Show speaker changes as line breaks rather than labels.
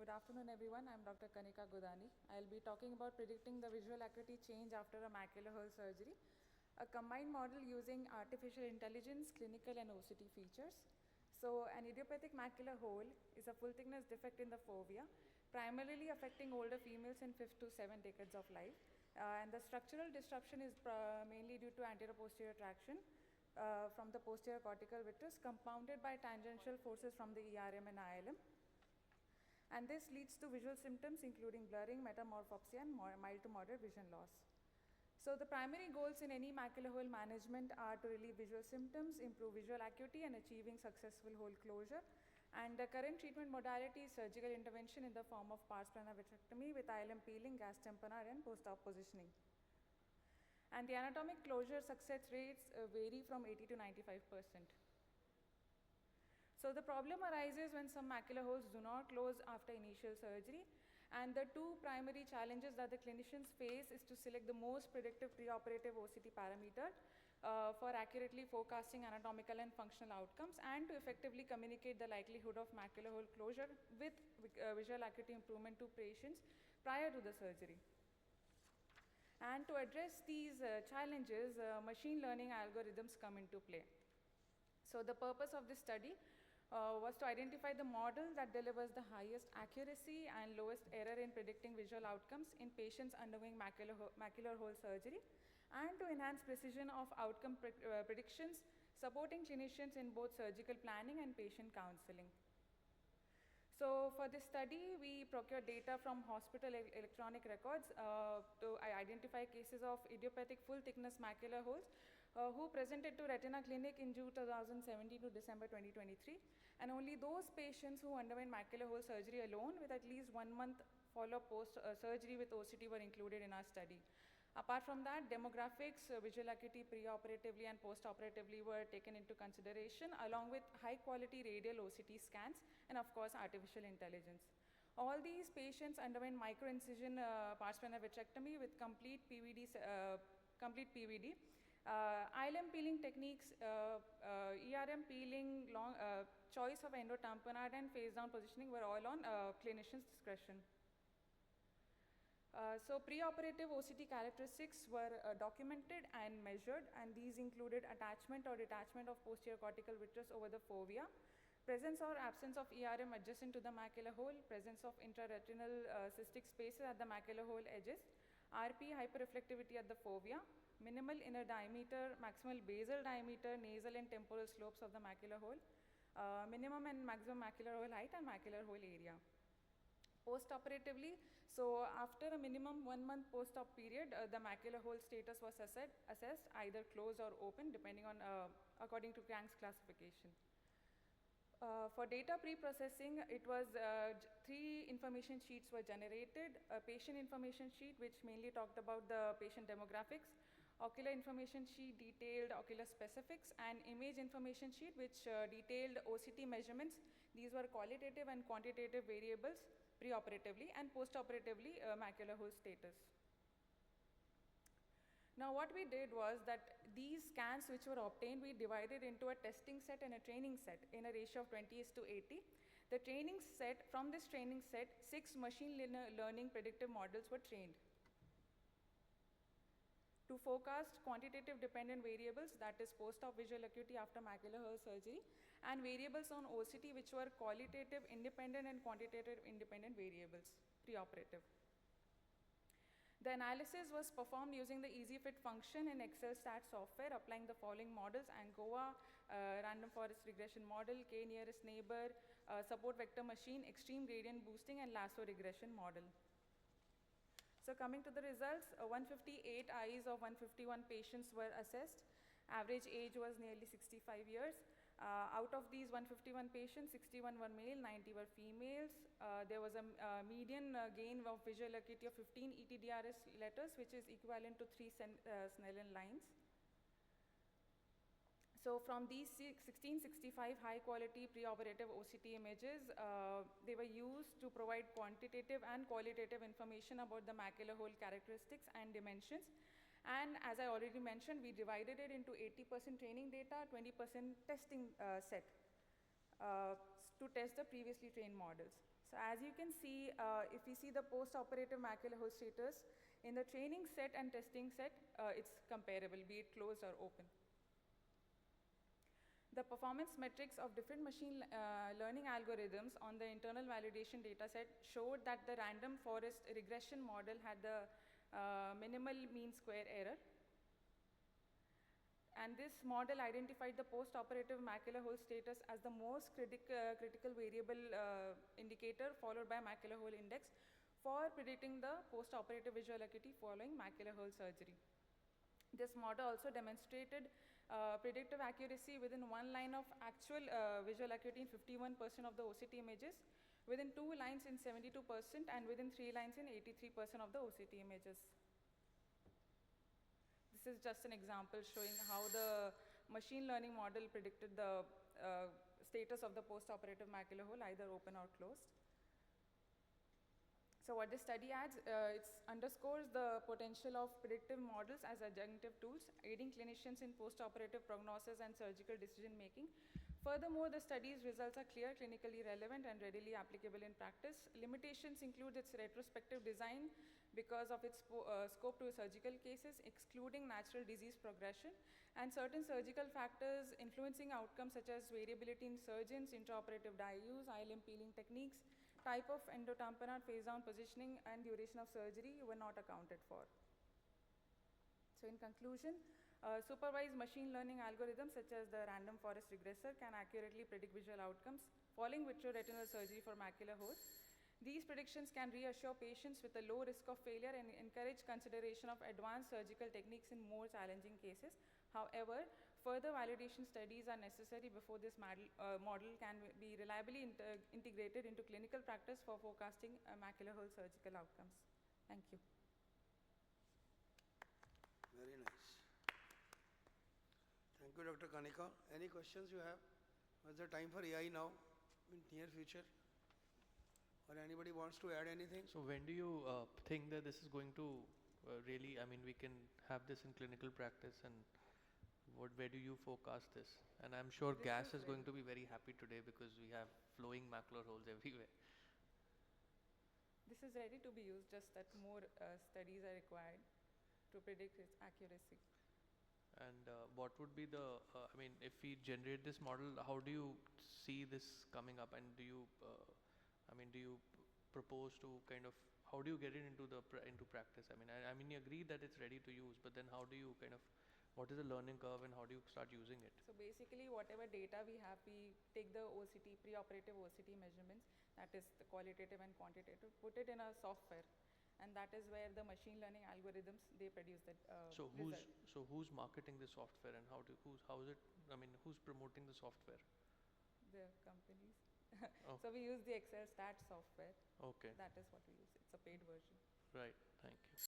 Good afternoon, everyone. I'm Dr. Kanika GODANI. I'll be talking about predicting the visual acuity change after a macular hole surgery, a combined model using artificial intelligence, clinical and OCT features. So an idiopathic macular hole is a full thickness defect in the fovea, primarily affecting older females in 5th to 7 decades of life. And the structural disruption is mainly due to anterior-posterior traction from the posterior cortical vitreous, compounded by tangential forces from the ERM and ILM. And this leads to visual symptoms including blurring, metamorphopsia, and mild to moderate vision loss. So the primary goals in any macular hole management are to relieve visual symptoms, improve visual acuity, and achieving successful hole closure. And the current treatment modality is surgical intervention in the form of pars plana vitrectomy with ILM peeling, gas tamponade, and post-op positioning. And the anatomic closure success rates vary from 80 to 95%. So the problem arises when some macular holes do not close after initial surgery, and the two primary challenges that the clinicians face is to select the most predictive preoperative OCT parameter for accurately forecasting anatomical and functional outcomes, and to effectively communicate the likelihood of macular hole closure with visual acuity improvement to patients prior to the surgery. And to address these challenges, machine learning algorithms come into play. So the purpose of this study was to identify the model that delivers the highest accuracy and lowest error in predicting visual outcomes in patients undergoing macular hole surgery, and to enhance precision of outcome predictions, supporting clinicians in both surgical planning and patient counseling. So for this study, we procured data from hospital electronic records to identify cases of idiopathic full thickness macular holes who presented to retina clinic in June 2017 to December 2023. And only those patients who underwent macular hole surgery alone with at least 1 month follow-up post-surgery with OCT were included in our study. Apart from that, demographics, visual acuity preoperatively and postoperatively were taken into consideration, along with high-quality radial OCT scans and, of course, artificial intelligence. All these patients underwent micro-incision pars plana vitrectomy with complete PVD. ILM peeling techniques, ERM peeling, choice of endotamponade and face-down positioning were all on clinician's discretion. So preoperative OCT characteristics were documented and measured, and these included attachment or detachment of posterior cortical vitreous over the fovea, presence or absence of ERM adjacent to the macular hole, presence of intraretinal cystic spaces at the macular hole edges, RP hyperreflectivity at the fovea, minimal inner diameter, maximal basal diameter, nasal and temporal slopes of the macular hole, minimum and maximum macular hole height, and macular hole area. Post-operatively, so after a minimum 1 month post-op period, the macular hole status was assessed either closed or open, depending on according to Krank's classification. For data pre-processing, it was 3 information sheets were generated: a patient information sheet, which mainly talked about the patient demographics; ocular information sheet detailed ocular specifics; and image information sheet, which detailed OCT measurements. These were qualitative and quantitative variables preoperatively, and postoperatively macular hole status. Now what we did was that these scans which were obtained, we divided into a testing set and a training set in a ratio of 20:80. The training set, from this training set, 6 machine learning predictive models were trained to forecast quantitative dependent variables, that is post-op visual acuity after macular hole surgery, and variables on OCT which were qualitative independent and quantitative independent variables, preoperative. The analysis was performed using the EasyFit function in Excel stat software, applying the following models: ANGOA, random forest regression model, K nearest neighbor, support vector machine, extreme gradient boosting, and lasso regression model. So coming to the results, 158 eyes of 151 patients were assessed. Average age was nearly 65 years. Out of these 151 patients, 61 were male, 90 were females. There was a median gain of visual acuity of 15 ETDRS letters, which is equivalent to 3 Snellen lines. So from these 1665 high quality preoperative OCT images, they were used to provide quantitative and qualitative information about the macular hole characteristics and dimensions. And as I already mentioned, we divided it into 80% training data, 20% testing set to test the previously trained models. So as you can see, if we see the post-operative macular hole status, in the training set and testing set, it's comparable, be it closed or open. The performance metrics of different machine learning algorithms on the internal validation dataset showed that the random forest regression model had the minimal mean square error. And this model identified the post-operative macular hole status as the most critical variable indicator, followed by macular hole index, for predicting the post-operative visual acuity following macular hole surgery. This model also demonstrated predictive accuracy within one line of actual visual acuity in 51% of the OCT images, within 2 lines in 72%, and within 3 lines in 83% of the OCT images. This is just an example showing how the machine learning model predicted the status of the post-operative macular hole, either open or closed. So what this study adds, it underscores the potential of predictive models as adjunctive tools, aiding clinicians in post-operative prognosis and surgical decision-making. Furthermore, the study's results are clear, clinically relevant, and readily applicable in practice. Limitations include its retrospective design because of its scope to surgical cases, excluding natural disease progression, and certain surgical factors influencing outcomes such as variability in surgeons, intraoperative dye use, eye-limb peeling techniques, type of endotamponade, phase-down positioning, and duration of surgery were not accounted for. So in conclusion, supervised machine learning algorithms such as the random forest regressor can accurately predict visual outcomes following vitreoretinal surgery for macular holes. These predictions can reassure patients with a low risk of failure and encourage consideration of advanced surgical techniques in more challenging cases. However, further validation studies are necessary before this model can be reliably integrated into clinical practice for forecasting macular hole surgical outcomes. Thank you.
Very nice. Thank you, Dr. Kanika. Any questions you have? What's the time for AI now in near future? Or anybody wants to add anything?
So when do you think that this is going to really, I mean, we can have this in clinical practice, and where do you forecast this? And I'm sure GAS is going to be very happy today because we have flowing macular holes everywhere.
This is ready to be used, just that more studies are required to predict its accuracy.
And what would be the, I mean, if we generate this model, how do you see this coming up? And do you, I mean, do you propose to kind of, how do you get it into practice? I mean, you agree that it's ready to use, but then how do you kind of, what is the learning curve and how do you start using it?
So basically, whatever data we have, we take the OCT, preoperative OCT measurements, that is the qualitative and quantitative, put it in a software. And that is where the machine learning algorithms, they produce that result.
So who's marketing the software and how is it, I mean, who's promoting the software?
The companies.
Oh.
So we use the Excel stats software.
Okay.
That is what we use. It's a paid version.
Right. Thank you.